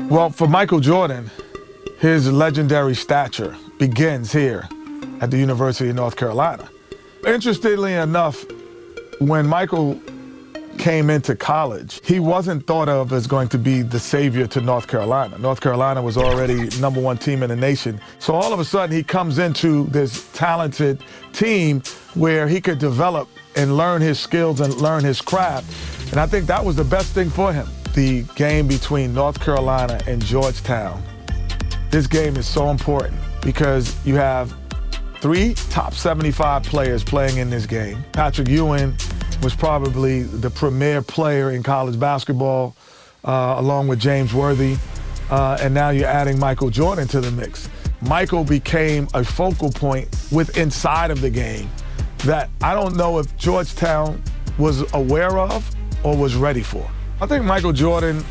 Well, for Michael Jordan, his legendary stature begins here at the University of North Carolina. Interestingly enough, when Michael came into college, he wasn't thought of as going to be the savior to North Carolina. North Carolina was already #1 team in the nation. So all of a sudden he comes into this talented team where he could develop and learn his skills and learn his craft. And I think that was the best thing for him. The game between North Carolina and Georgetown. This game is so important because you have 3 top 75 players playing in this game. Patrick Ewing was probably the premier player in college basketball, along with James Worthy, and now you're adding Michael Jordan to the mix. Michael became a focal point inside of the game that I don't know if Georgetown was aware of or was ready for. I think Michael Jordan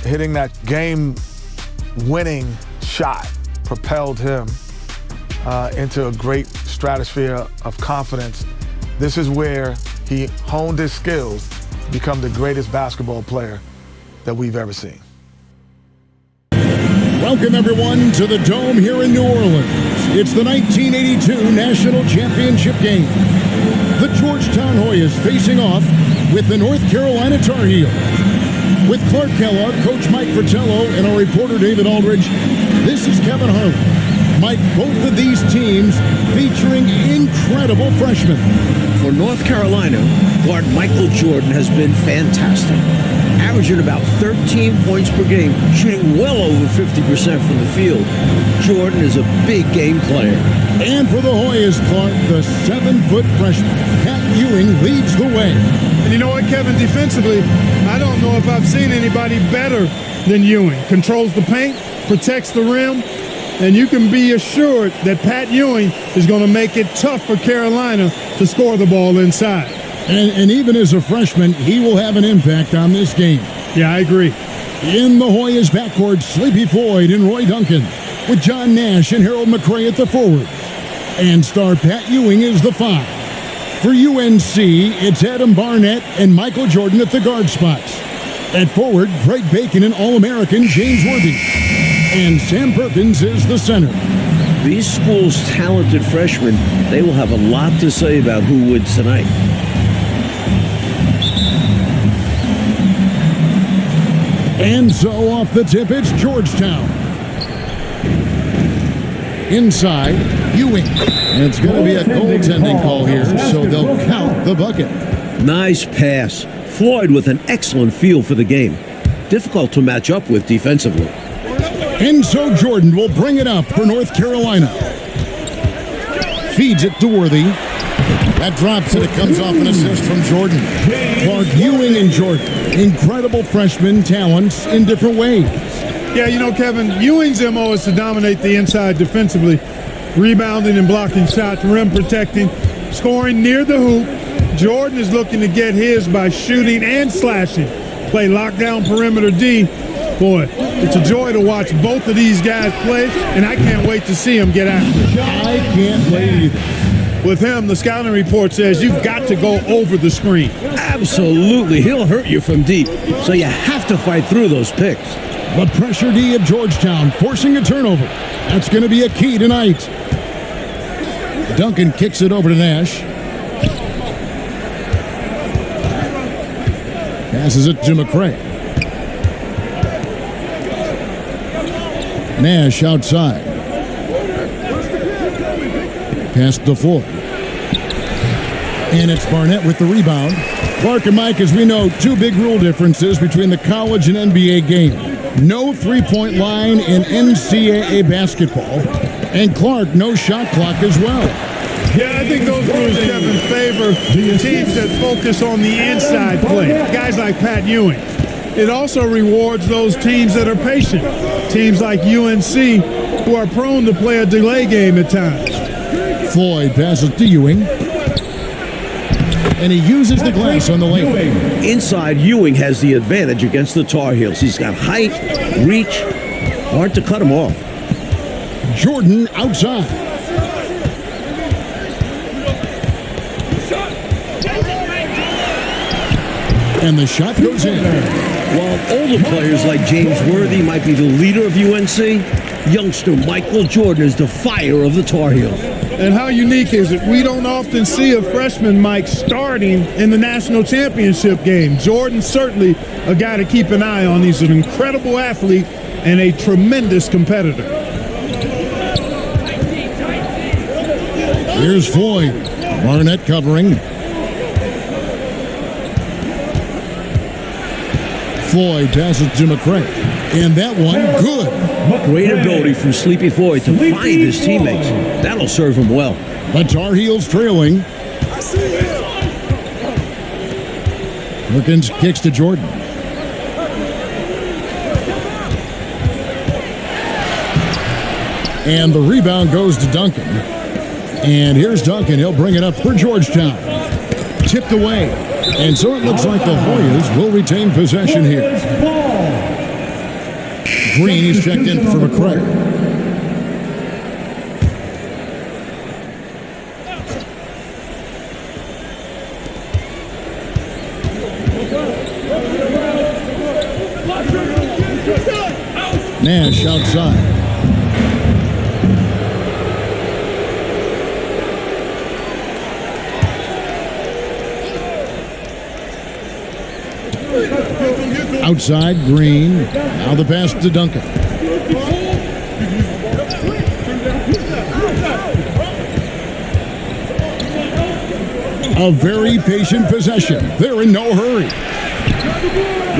hitting that game-winning shot propelled him into a great stratosphere of confidence. This is where he honed his skills to become the greatest basketball player that we've ever seen. Welcome, everyone, to the Dome here in New Orleans. It's the 1982 National Championship game. The Georgetown Hoyas facing off with the North Carolina Tar Heels. With Clark Kellogg, Coach Mike Fratello, and our reporter David Aldridge, this is Kevin Harlan. Mike, both of these teams featuring incredible freshmen. For North Carolina, guard Michael Jordan has been fantastic, averaging about 13 points per game, shooting well over 50% from the field. Jordan is a big game player. And for the Hoyas, Clark, the 7-foot freshman, Pat Ewing, leads the way. And you know what, Kevin, defensively, I don't know if I've seen anybody better than Ewing. Controls the paint, protects the rim, and you can be assured that Pat Ewing is going to make it tough for Carolina to score the ball inside. And even as a freshman, he will have an impact on this game. Yeah, I agree. In the Hoyas backcourt, Sleepy Floyd and Roy Duncan, with John Nash and Harold McRae at the forward. And star Pat Ewing is the 5. For UNC, it's Adam Barnett and Michael Jordan at the guard spots. At forward, Craig Bacon and All-American James Worthy. And Sam Perkins is the center. These schools' talented freshmen, they will have a lot to say about who wins tonight. And so off the tip, it's Georgetown. Inside, Ewing. And it's going to be a goaltending call here, so they'll count the bucket. Nice pass. Floyd with an excellent feel for the game. Difficult to match up with defensively. And so Jordan will bring it up for North Carolina. Feeds it to Worthy. That drops and it comes off an assist from Jordan. Clark, Ewing, and Jordan. Incredible freshman talents in different ways. Yeah, you know, Kevin, Ewing's MO is to dominate the inside defensively, rebounding and blocking shots, rim protecting, scoring near the hoop. Jordan is looking to get his by shooting and slashing. Play lockdown perimeter D. Boy, it's a joy to watch both of these guys play, and I can't wait to see them get after it. I can't wait either. With him, the scouting report says you've got to go over the screen. Absolutely. He'll hurt you from deep, so you have to fight through those picks. The pressure D of Georgetown forcing a turnover. That's going to be a key tonight. Duncan kicks it over to Nash. Passes it to McRae. Nash outside. Pass to Floyd. And it's Barnett with the rebound. Clark and Mike, as we know, 2 big rule differences between the college and NBA game. No three-point line in NCAA basketball. And Clark, no shot clock as well. Yeah, I think those rules, Kevin, favor teams that focus on the inside play. Guys like Pat Ewing. It also rewards those teams that are patient. Teams like UNC who are prone to play a delay game at times. Floyd passes to Ewing. And he uses the glass on the layup. Inside, Ewing has the advantage against the Tar Heels. He's got height, reach, hard to cut him off. Jordan outside. And the shot goes in. While older players like James Worthy might be the leader of UNC, youngster Michael Jordan is the fire of the Tar Heels. And how unique is it? We don't often see a freshman, Mike, starting in the national championship game. Jordan's certainly a guy to keep an eye on. He's an incredible athlete and a tremendous competitor. Here's Floyd. Barnett covering. Floyd passes to McCray. And that one, good. Great ability from Sleepy Floyd to find his teammates. That'll serve him well. The Tar Heels trailing. Perkins kicks to Jordan. And the rebound goes to Duncan. And here's Duncan. He'll bring it up for Georgetown. Tipped away. And so it looks like the Hoyas will retain possession here. Green is checked in for McCray. Nash outside. Outside, Green. Now the pass to Duncan. A very patient possession. They're in no hurry.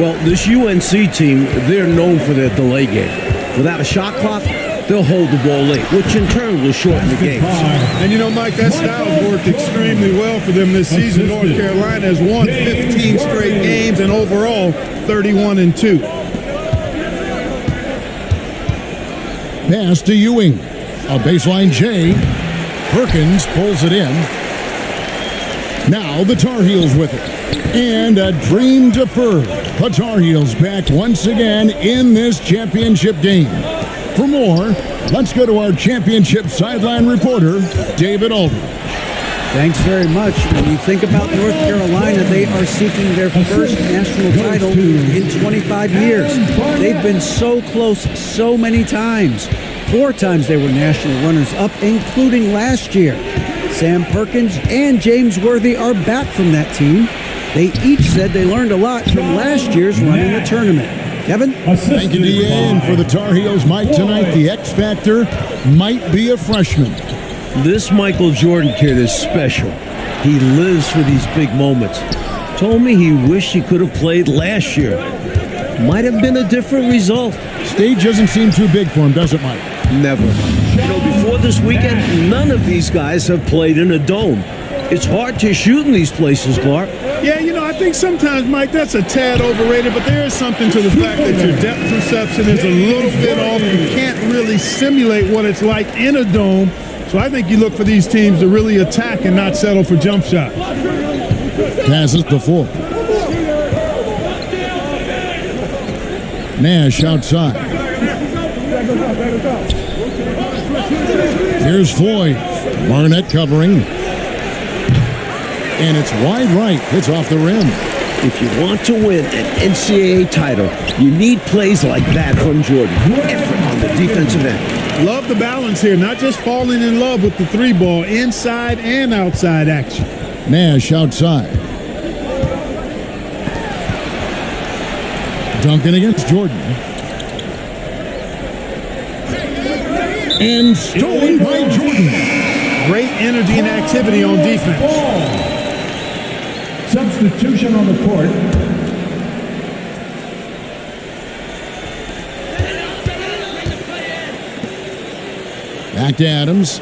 Well, this UNC team, they're known for their delay game. Without a shot clock, they'll hold the ball late, which in turn will shorten the games. And you know, Mike, that style's worked extremely well for them this season. North Carolina has won 15 straight games and overall 31-2. Pass to Ewing. A baseline J. Perkins pulls it in. Now the Tar Heels with it. And a dream deferred. The Tar Heels back once again in this championship game. For more, let's go to our championship sideline reporter, David Aldridge. Thanks very much. When you think about North Carolina, they are seeking their first national title in 25 years. They've been so close so many times. 4 times they were national runners-up, including last year. Sam Perkins and James Worthy are back from that team. They each said they learned a lot from last year's run in the tournament. Kevin? Thank you, DA. And for the Tar Heels, Mike, tonight the X Factor might be a freshman. This Michael Jordan kid is special. He lives for these big moments. Told me he wished he could have played last year. Might have been a different result. Stage doesn't seem too big for him, does it, Mike? Never. You know, before this weekend, none of these guys have played in a dome. It's hard to shoot in these places, Clark. Yeah, you know, I think sometimes, Mike, that's a tad overrated, but there is something to the fact that your depth perception is a little bit off. You can't really simulate what it's like in a dome. So I think you look for these teams to really attack and not settle for jump shots. Passes to Full. Nash outside. Here's Floyd. Barnett covering. And it's wide right. It's off the rim. If you want to win an NCAA title, you need plays like that from Jordan. Effort on the defensive end. Love the balance here, not just falling in love with the 3-ball, inside and outside action. Nash outside. Duncan against Jordan. And stolen by Jordan. Great energy and activity on defense. Substitution on the court. Back to Adams.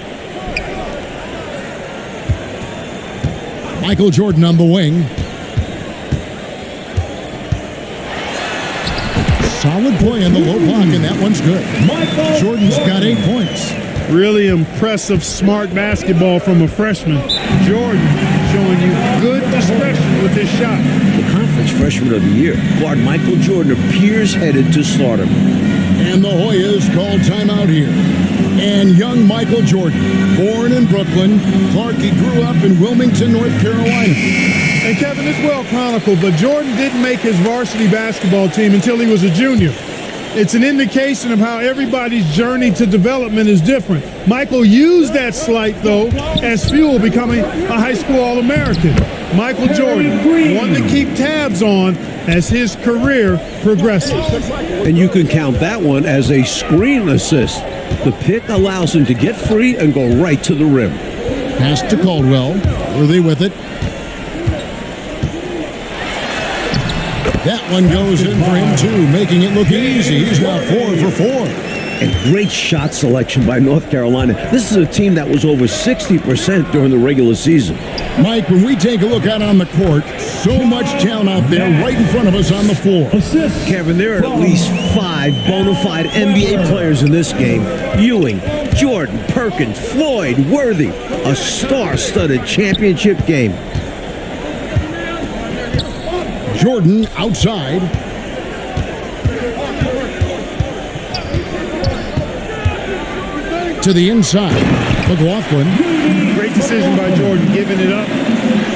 Michael Jordan on the wing. Solid play in the low block, and that one's good. Jordan's got 8 points. Really impressive, smart basketball from a freshman. Jordan showing you good discretion with his shot. The conference freshman of the year, guard Michael Jordan appears headed to slaughter. And the Hoyas called timeout here. And young Michael Jordan, born in Brooklyn, Clark, he grew up in Wilmington, North Carolina. And Kevin, it's well chronicled, but Jordan didn't make his varsity basketball team until he was a junior. It's an indication of how everybody's journey to development is different. Michael used that slight, though, as fuel, becoming a high school All-American. Michael Jordan, one to keep tabs on as his career progresses. And you can count that one as a screen assist. The pick allows him to get free and go right to the rim. Pass to Caldwell. Worthy with it. That one goes in for him, too, making it look easy. He's now 4 for 4. And great shot selection by North Carolina. This is a team that was over 60% during the regular season. Mike, when we take a look out on the court, so much talent out there right in front of us on the floor. Kevin, there are at least 5 bona fide NBA players in this game. Ewing, Jordan, Perkins, Floyd, Worthy. A star-studded championship game. Jordan outside. To the inside. McLaughlin. Great decision by Jordan, giving it up.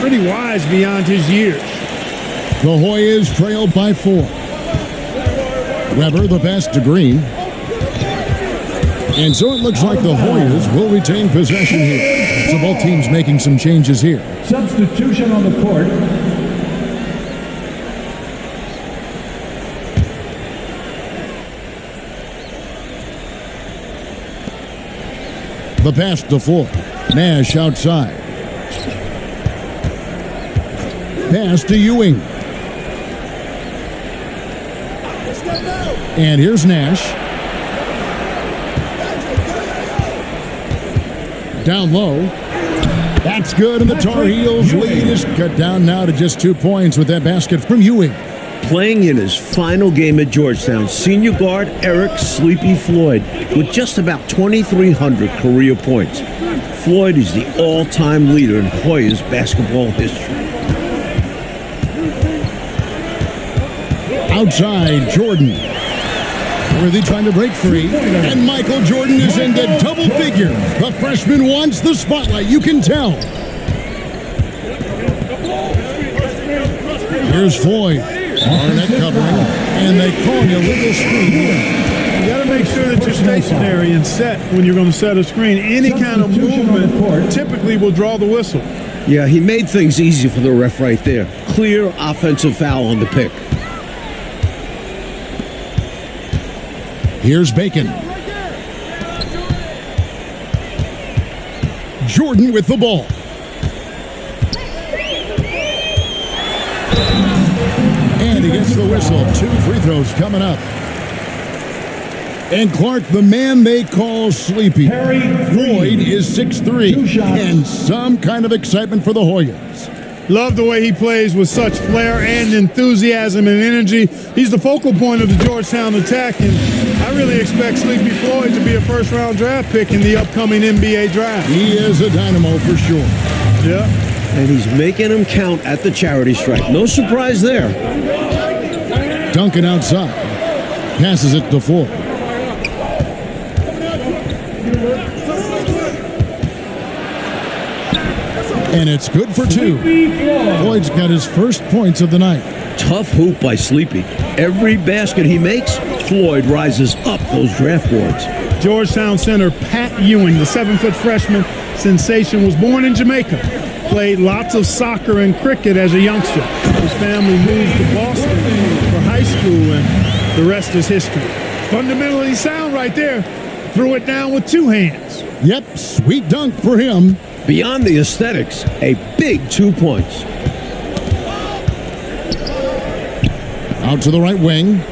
Pretty wise beyond his years. The Hoyas trailed by 4. Weber the pass to Green. And so it looks like the Hoyas will retain possession here. So both teams making some changes here. Substitution on the court. The pass to Floyd. Nash outside. Pass to Ewing. And here's Nash. Down low. That's good, and the Tar Heels lead is cut down now to just 2 points with that basket from Ewing. Playing in his final game at Georgetown, senior guard Eric Sleepy Floyd with just about 2,300 career points. Floyd is the all-time leader in Hoyas basketball history. Outside, Jordan. Worthy trying to break free, and Michael Jordan is into double figures. The freshman wants the spotlight, you can tell. Here's Floyd. Barnett covering, and they call an illegal screen. You got to make sure that you're stationary and set when you're going to set a screen. Any kind of movement typically will draw the whistle. Yeah, he made things easy for the ref right there. Clear offensive foul on the pick. Here's Bacon. Jordan with the ball. And he gets the whistle. 2 free throws coming up. And Clark, the man they call Sleepy. Floyd is 6'3", and some kind of excitement for the Hoyas. Love the way he plays with such flair and enthusiasm and energy. He's the focal point of the Georgetown attack, and I really expect Sleepy Floyd to be a first-round draft pick in the upcoming NBA draft. He is a dynamo for sure. Yeah. And he's making them count at the charity stripe. No surprise there. Duncan outside. Passes it to Floyd. And it's good for 2. Floyd's got his first points of the night. Tough hoop by Sleepy. Every basket he makes, Floyd rises up those draft boards. Georgetown center Pat Ewing, the 7-foot freshman sensation, was born in Jamaica. Played lots of soccer and cricket as a youngster. His family moved to Boston for high school, and the rest is history. Fundamentally sound right there. Threw it down with 2 hands. Yep, sweet dunk for him. Beyond the aesthetics, a big 2 points. Out to the right wing.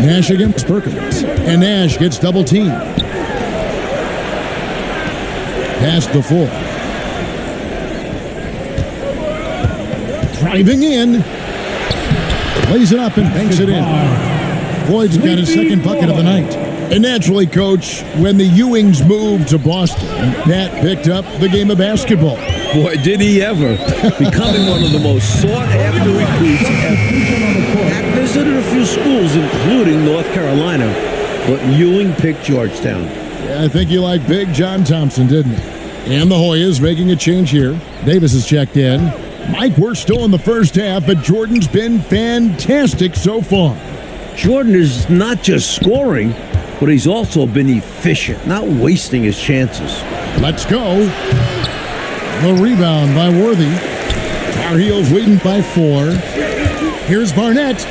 Nash against Perkins. And Nash gets double teamed. Pass to Floyd. Driving in. Lays it up and banks it in. Floyd's got his second bucket of the night. And naturally, Coach, when the Ewings moved to Boston, that picked up the game of basketball. Boy, did he ever. Becoming one of the most sought-after recruits ever. Pat visited a few schools, including North Carolina, but Ewing picked Georgetown. Yeah, I think you liked Big John Thompson, didn't he? And the Hoyas making a change here. Davis is checked in. Mike, we're still in the first half, but Jordan's been fantastic so far. Jordan is not just scoring, but he's also been efficient, not wasting his chances. Let's go. The rebound by Worthy. Tar Heels leading by 4. Here's Barnett.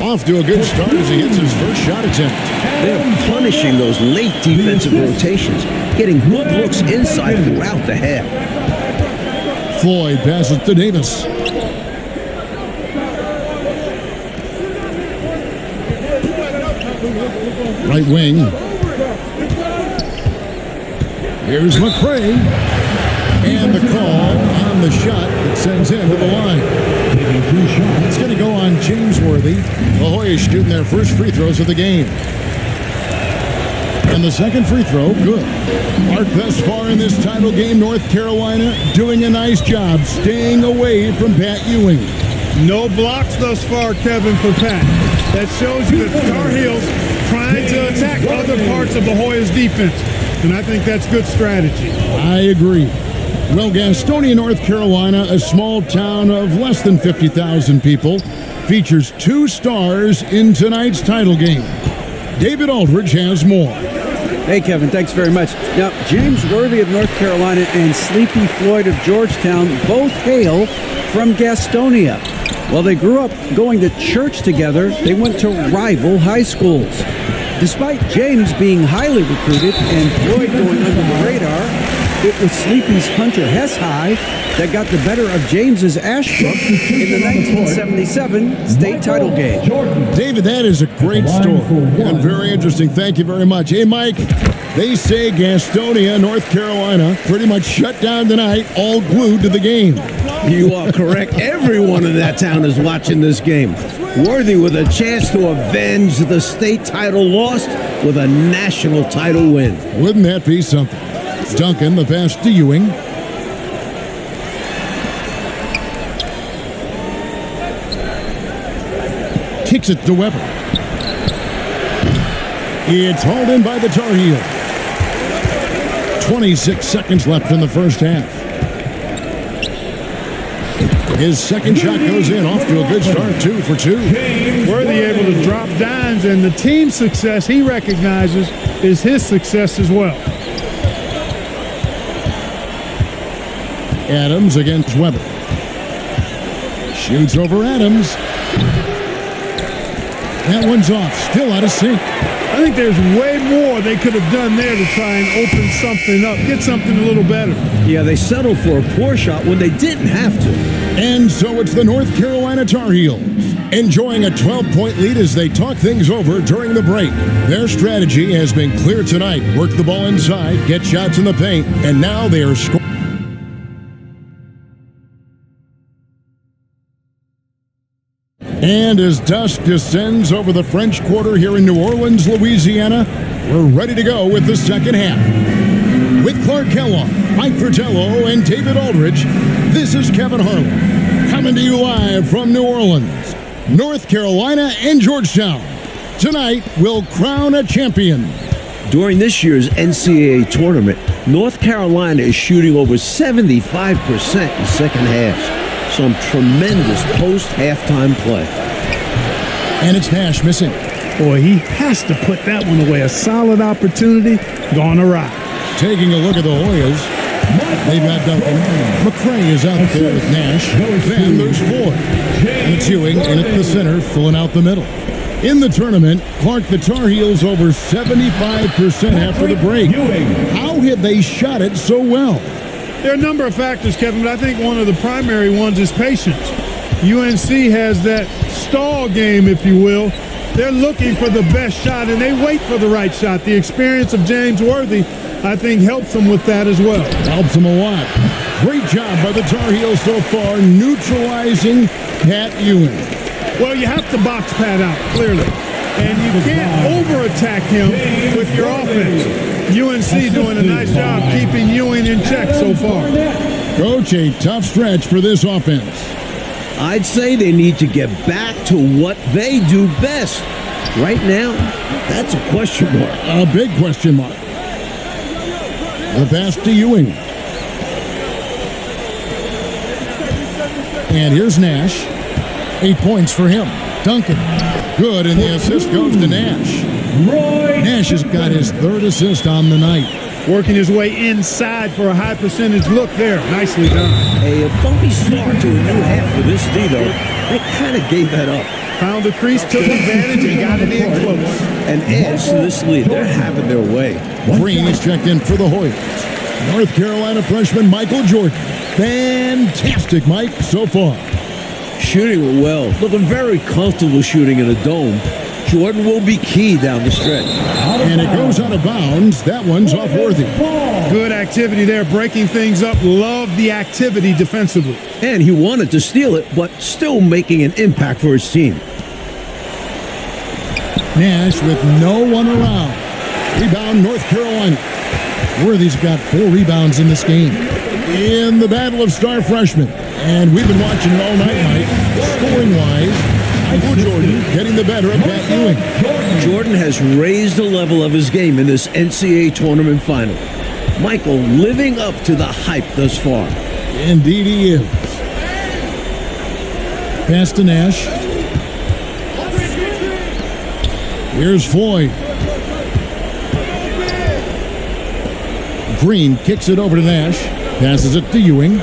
Off to a good start as he hits his first shot attempt. They're punishing those late defensive rotations, getting good looks inside throughout the half. Floyd passes to Davis. Right wing. Here's McCray. And the call on the shot that sends him to the line. It's going to go on James Worthy. The Hoyas shooting their first free throws of the game. And the second free throw, good. Mark, thus far in this title game, North Carolina doing a nice job staying away from Pat Ewing. No blocks thus far, Kevin, for Pat. That shows you that Tar Heels trying to attack other parts of the Hoyas defense. And I think that's good strategy. I agree. Well, Gastonia, North Carolina, a small town of less than 50,000 people, features 2 stars in tonight's title game. David Aldridge has more. Hey, Kevin, thanks very much. Now, James Worthy of North Carolina and Sleepy Floyd of Georgetown both hail from Gastonia. While they grew up going to church together, they went to rival high schools. Despite James being highly recruited and Floyd going under the radar, it was Sleepy's Hunter Hess High that got the better of James's Ashbrook in the 1977 state title game. David, that is a great story and very interesting. Thank you very much. Hey, Mike, they say Gastonia, North Carolina, pretty much shut down tonight, all glued to the game. You are correct. Everyone in that town is watching this game. Worthy with a chance to avenge the state title loss with a national title win. Wouldn't that be something? Duncan, the pass to Ewing. Kicks it to Weber. It's hauled in by the Tar Heels. 26 seconds left in the first half. His second shot goes in, off to a good start, 2 for 2. Worthy able to drop dimes, and the team's success he recognizes is his success as well. Adams against Weber. Shoots over Adams. That one's off, still out of sync. I think there's way more they could have done there to try and open something up, get something a little better. Yeah, they settled for a poor shot when they didn't have to. And so it's the North Carolina Tar Heels enjoying a 12-point lead as they talk things over during the break. Their strategy has been clear tonight. Work the ball inside, get shots in the paint, and now they are scoring. And as dusk descends over the French Quarter here in New Orleans, Louisiana, we're ready to go with the second half. With Clark Kellogg, Mike Fratello, and David Aldridge, this is Kevin Harlan, coming to you live from New Orleans, North Carolina, and Georgetown. Tonight, we'll crown a champion. During this year's NCAA tournament, North Carolina is shooting over 75% in second halves. Some tremendous post-halftime play. And it's Hash missing. Boy, he has to put that one away. A solid opportunity gone awry. Taking a look at the Hoyas, they've got Duncan. McCray is out there with Nash. Then there's Floyd. And it's Ewing in at the center, filling out the middle. In the tournament, Clark, the Tar Heels over 75% after the break. How have they shot it so well? There are a number of factors, Kevin, but I think one of the primary ones is patience. UNC has that stall game, if you will. They're looking for the best shot, and they wait for the right shot. The experience of James Worthy, I think, helps them with that as well. Helps them a lot. Great job by the Tar Heels so far, neutralizing Pat Ewing. Well, you have to box Pat out, clearly. And you can't over-attack him with your offense. UNC doing a nice job keeping Ewing in check so far. Coach, a tough stretch for this offense. I'd say they need to get back to what they do best. Right now, that's a question mark. A big question mark. The pass to Ewing. And here's Nash. 8 points for him. Duncan. Good, and the assist goes to Nash. Nash has got his third assist on the night. Working his way inside for a high percentage look there. Nicely done. A bumpy start to a new half for this D, though. They kind of gave that up. Found the crease, took advantage, and got it in close. And adds to this lead. They're having their way. Green is checked in for the Hoyas. North Carolina freshman Michael Jordan. Fantastic, Mike, so far. Shooting it well. Looking very comfortable shooting in a dome. Jordan will be key down the stretch. And it goes out of bounds. That one's off Worthy. Good activity there, breaking things up. Love the activity defensively. And he wanted to steal it, but still making an impact for his team. Nash with no one around. Rebound, North Carolina. Worthy's got 4 rebounds in this game. In the battle of star freshmen. And we've been watching it all night, Mike. Scoring-wise, Michael Jordan getting the better of Pat Ewing. Jordan has raised the level of his game in this NCAA tournament final. Michael living up to the hype thus far. Indeed he is. Pass to Nash. Here's Floyd. Green kicks it over to Nash. Passes it to Ewing.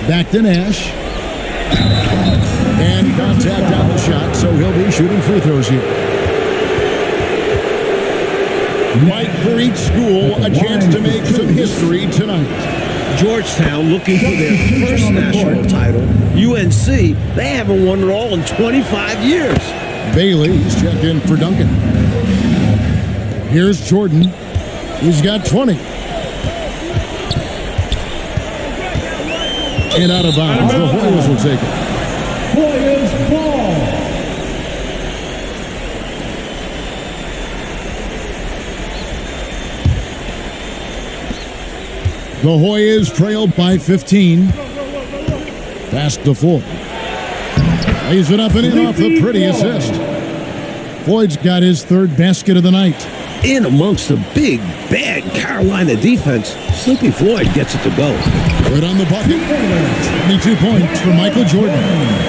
Back to Nash. And contact on the shot, so he'll be shooting free throws here. Mike, for each school, a chance to make some history tonight. Georgetown looking for their first national title. UNC, they haven't won it all in 25 years. Bailey's checked in for Duncan. Here's Jordan. He's got 20. And out of bounds. The Hoyas will take it. Hoyas ball. The Hoyas trail by 15. Pass to Floyd. Lays it up and in off the pretty assist. Floyd's got his third basket of the night. In amongst the big, bad Carolina defense, Sleepy Floyd gets it to go. Good on the bucket. 22 points for Michael Jordan.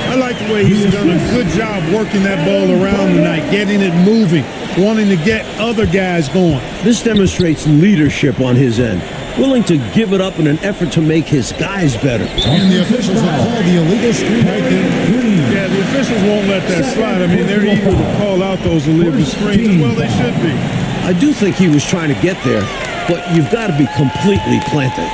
I like the way he's done a good job working that ball around tonight, getting it moving, wanting to get other guys going. This demonstrates leadership on his end, willing to give it up in an effort to make his guys better. And the officials have called the illegal screen right there. Yeah, the officials won't let that slide. I mean, they're eager to call out those illegal screens. Well, they should be. I do think he was trying to get there, but you've got to be completely planted.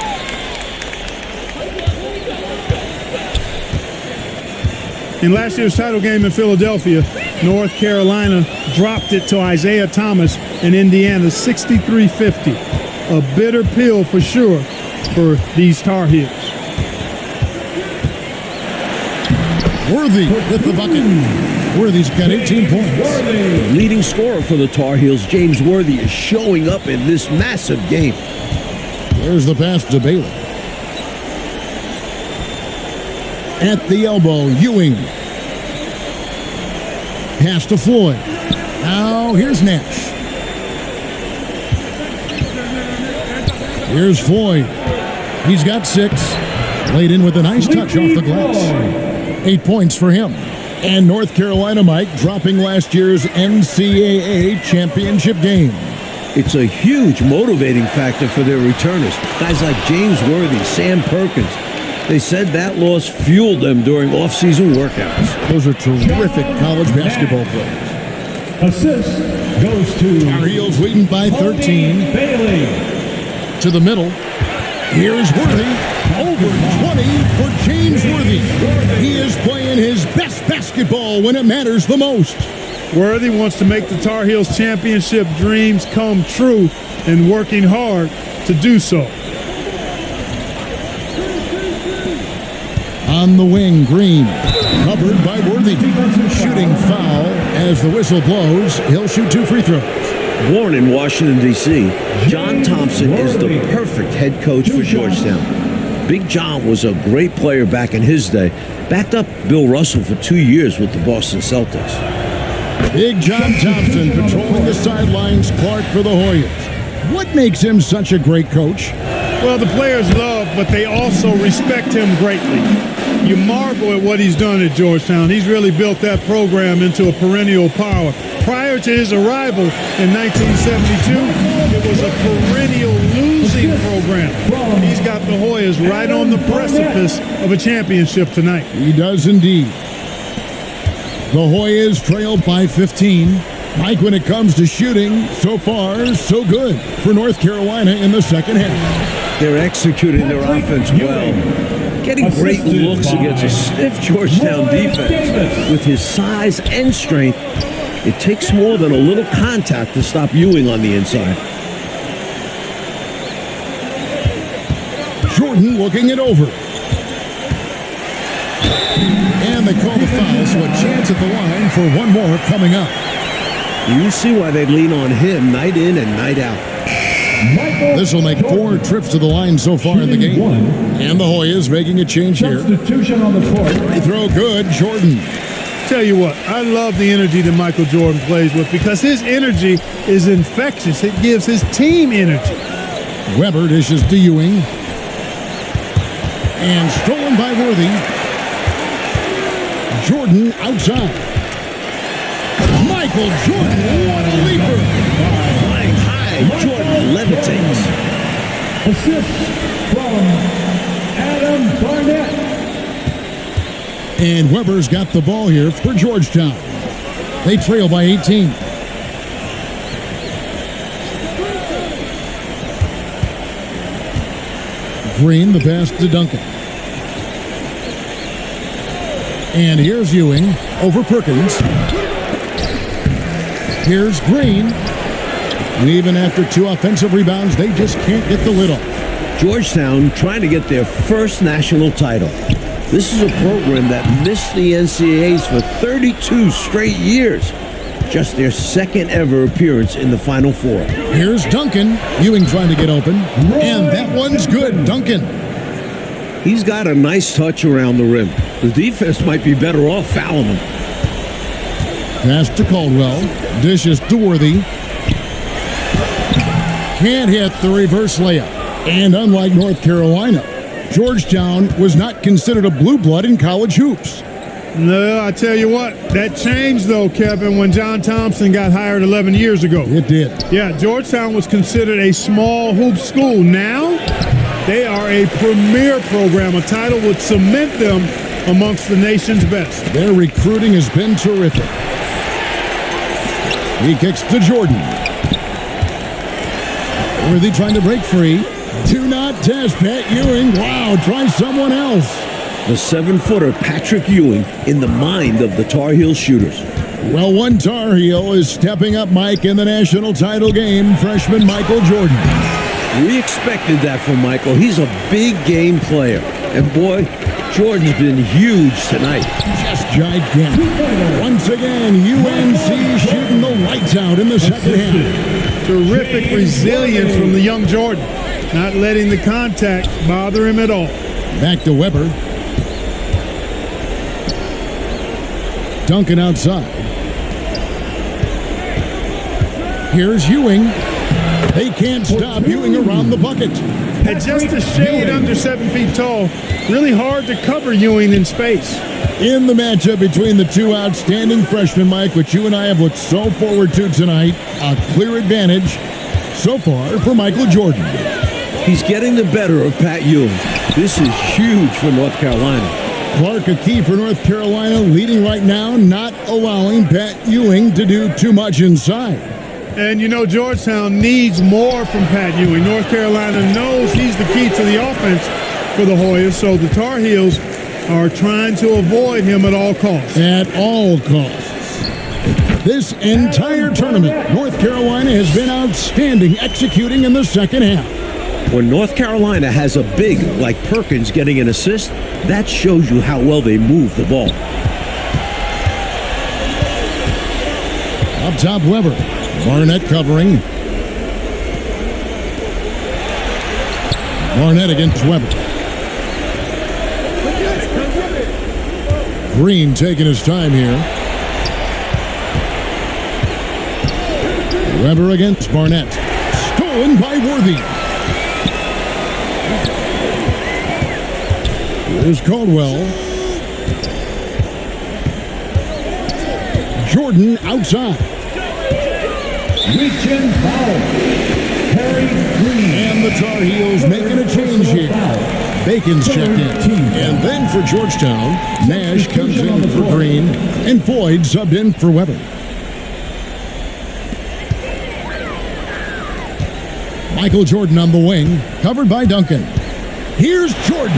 In last year's title game in Philadelphia, North Carolina dropped it to Isaiah Thomas in Indiana, 63-50. A bitter pill for sure for these Tar Heels. Worthy with the bucket. Worthy's got 18 points. The leading scorer for the Tar Heels, James Worthy, is showing up in this massive game. There's the pass to Bailey. At the elbow, Ewing. Pass to Floyd. Now here's Nash. Here's Floyd. He's got 6. Laid in with a nice touch off the glass. 8 points for him. And North Carolina, Mike, dropping last year's NCAA championship game. It's a huge motivating factor for their returners. Guys like James Worthy, Sam Perkins. They said that loss fueled them during off-season workouts. Those are terrific college basketball players. Assist goes to Tar Heels leading by 13. Bailey. To the middle. Here's Worthy. Over 20 for James Worthy. He is playing his best basketball when it matters the most. Worthy wants to make the Tar Heels championship dreams come true and working hard to do so. On the wing, Green. Covered by Worthy. Shooting foul as the whistle blows. He'll shoot 2 free throws. Born in Washington, D.C., John Thompson is the perfect head coach for Georgetown. Big John was a great player back in his day. Backed up Bill Russell for 2 years with the Boston Celtics. Big John Thompson patrolling the sidelines. Clark for the Hoyas. What makes him such a great coach? Well, the players love, but they also respect him greatly. You marvel at what he's done at Georgetown. He's really built that program into a perennial power. Prior to his arrival in 1972, it was a perennial losing program. He's got the Hoyas right on the precipice of a championship tonight. He does indeed. The Hoyas trail by 15. Mike, when it comes to shooting, so far, so good for North Carolina in the second half. They're executing their offense well. Getting great looks against a stiff Georgetown defense. With his size and strength, it takes more than a little contact to stop Ewing on the inside. Jordan looking it over. And they call the foul, so a chance at the line for one more coming up. You see why they lean on him night in and night out. This will make 4 trips to the line so far in the game. And the Hoyas making a change here. Substitution on the court. Free throw good, Jordan. Tell you what, I love the energy that Michael Jordan plays with because his energy is infectious. It gives his team energy. Weber dishes to Ewing. And stolen by Worthy. Jordan outside. Michael Jordan, what a leaper! Flying high, Jordan levitates. Assist from Adam Barnett. And Weber's got the ball here for Georgetown. They trail by 18. Green, the pass to Duncan. And here's Ewing over Perkins. Here's Green. And even after 2 offensive rebounds, they just can't get the lid off. Georgetown trying to get their first national title. This is a program that missed the NCAAs for 32 straight years. Just their second ever appearance in the Final Four. Here's Duncan. Ewing trying to get open. And that one's good, Duncan. He's got a nice touch around the rim. The defense might be better off fouling him. Pass to Caldwell. Dishes to Worthy. Can't hit the reverse layup. And unlike North Carolina, Georgetown was not considered a blue blood in college hoops. No, I tell you what, that changed though, Kevin, when John Thompson got hired 11 years ago. It did. Yeah, Georgetown was considered a small hoop school. Now, they are a premier program. A title would cement them amongst the nation's best. Their recruiting has been terrific. He kicks to Jordan. Worthy trying to break free. Do not test Pat Ewing. Wow, try someone else. The 7-footer Patrick Ewing in the mind of the Tar Heel shooters. Well, one Tar Heel is stepping up, Mike, in the national title game. Freshman Michael Jordan. We expected that from Michael. He's a big game player. And boy, Jordan's been huge tonight. Just gigantic. Once again, UNC shooting the lights out in the second half. Terrific resilience from the young Jordan. Not letting the contact bother him at all. Back to Weber. Duncan outside. Here's Ewing. They can't stop Ewing around the bucket. At just a shade under 7 feet tall, really hard to cover Ewing in space. In the matchup between the two outstanding freshmen, Mike, which you and I have looked so forward to tonight, a clear advantage so far for Michael Jordan. He's getting the better of Pat Ewing. This is huge for North Carolina. Clark, a key for North Carolina, leading right now, not allowing Pat Ewing to do too much inside. And you know, Georgetown needs more from Pat Ewing. North Carolina knows he's the key to the offense for the Hoyas, so the Tar Heels are trying to avoid him at all costs. At all costs. This entire tournament, North Carolina has been outstanding executing in the second half. When North Carolina has a big like Perkins getting an assist, that shows you how well they move the ball. Up top, Weber. Barnett covering. Barnett against Weber. Green taking his time here. Weber against Barnett. Stolen by Worthy. Here's Caldwell. Jordan outside. Reach in foul. Harry Green. And the Tar Heels making a change here. Bacon's checked in. And then for Georgetown, Nash comes in for Green, and Floyd subbed in for Weber. Michael Jordan on the wing, covered by Duncan. Here's Jordan.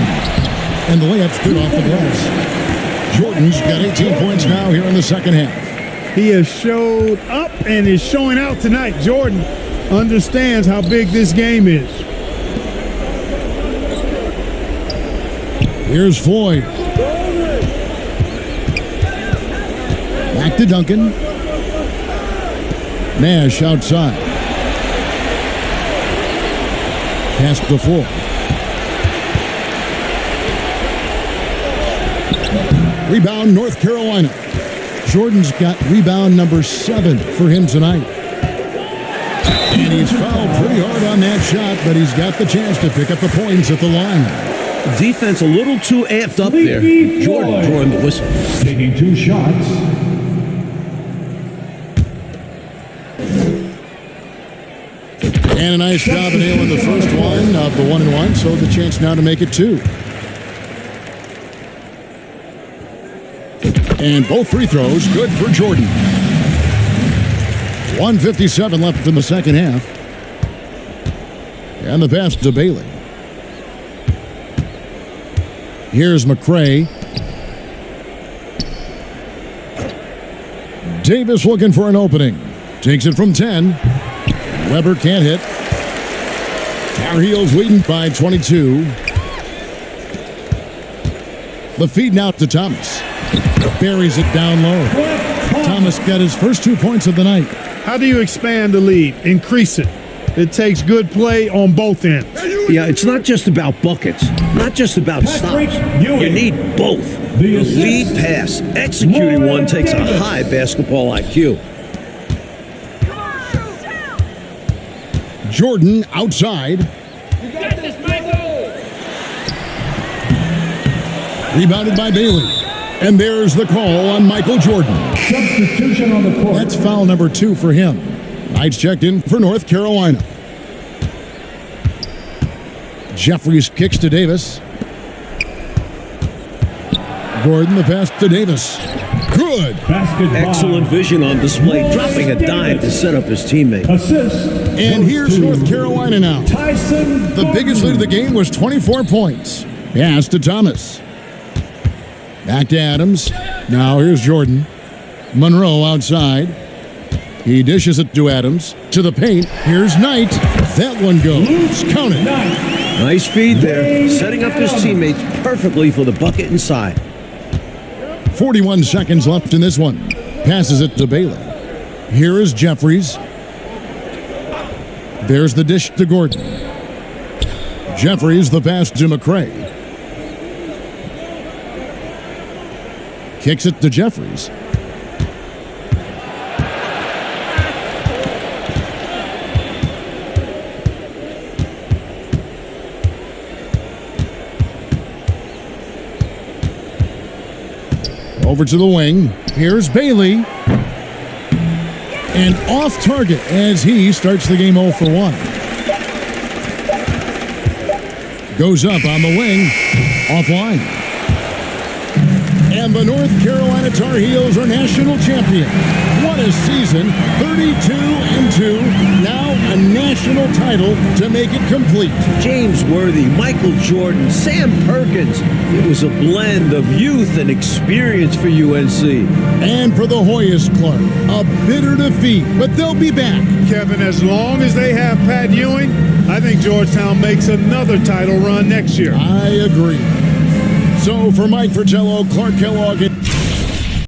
And the layup's good off the glass. Jordan's got 18 points now here in the second half. He has showed up and is showing out tonight. Jordan understands how big this game is. Here's Floyd. Back to Duncan. Nash outside. Pass to Floyd. Rebound, North Carolina. Jordan's got rebound number 7 for him tonight. And he's fouled pretty hard on that shot, but he's got the chance to pick up the points at the line. Defense a little too amped up there. Jordan drawing the whistle. Taking 2 shots. And a nice job of nailing the first one of the 1-and-1, so the chance now to make it 2. And both free throws good for Jordan. 1:57 left in the second half. And the pass to Bailey. Here's McCray. Davis looking for an opening. Takes it from 10. Weber can't hit. Tar Heels leading by 22. The feed now to Thomas. Buries it down low. Thomas got his first 2 points of the night. How do you expand the lead? Increase it. It takes good play on both ends. Yeah, it's not just about buckets, not just about stops. You need both. The lead pass, executing one takes a high basketball IQ. Jordan outside. Rebounded by Bailey. And there's the call on Michael Jordan. Substitution on the court. That's foul number 2 for him. Knights checked in for North Carolina. Jeffries kicks to Davis. Gordon, the pass to Davis. Good. Excellent vision on display, dropping a dime to set up his teammate. Assist. And here's North Carolina now. Tyson. The biggest lead of the game was 24 points. Pass to Thomas. Back to Adams. Now here's Jordan. Monroe outside. He dishes it to Adams. To the paint. Here's Knight. That one goes. Count it. Nice feed there, setting up his teammates perfectly for the bucket inside. 41 seconds left in this one. Passes it to Bailey. Here is Jeffries. There's the dish to Gordon. Jeffries, the pass to McCray. Kicks it to Jeffries. Over to the wing. Here's Bailey. And off target as he starts the game 0 for 1. Goes up on the wing. Offline. And the North Carolina Tar Heels are national champion. What a season. 32-2. Now a national title to make it complete. James Worthy, Michael Jordan, Sam Perkins. It was a blend of youth and experience for UNC. And for the Hoyas, Clark, a bitter defeat, but they'll be back. Kevin, as long as they have Pat Ewing, I think Georgetown makes another title run next year. I agree. So for Mike Fratello, Clark Kellogg, and